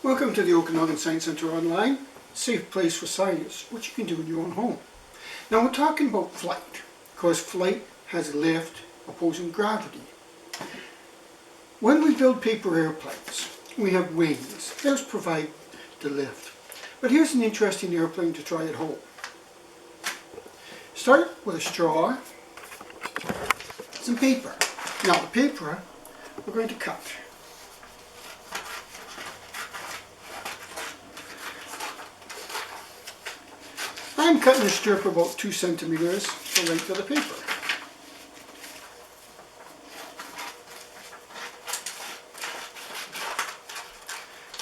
Welcome to the Okanagan Science Centre Online, a safe place for science, which you can do in your own home. Now we're talking about flight, because flight has lift opposing gravity. When we build paper airplanes, we have wings. Those provide the lift. But here's an interesting airplane to try at home. Start with a straw, some paper. Now the paper we're going to cut. I'm cutting a strip about 2 centimeters the length of the paper.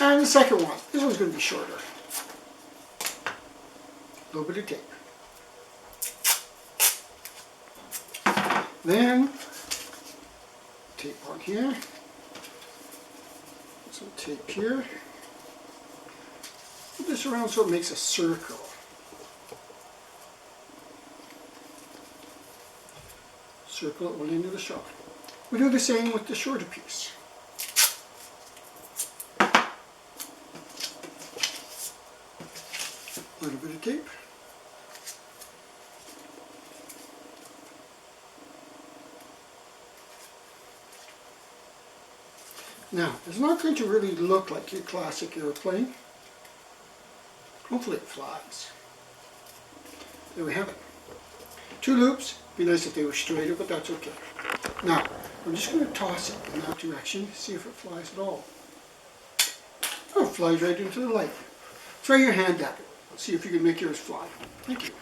And the second one, this one's going to be shorter. A little bit of tape. Then, tape on here. Some tape here. Put this around so it makes a circle. Circle at one end of the straw. We do the same with the shorter piece. A little bit of tape. Now, it's not going to really look like your classic airplane. Hopefully it flies. There we have it. 2 loops. Be nice if they were straighter, but that's okay. Now, I'm just going to toss it in that direction, see if it flies at all. Oh, it flies right into the light. Try your hand at it. See if you can make yours fly. Thank you.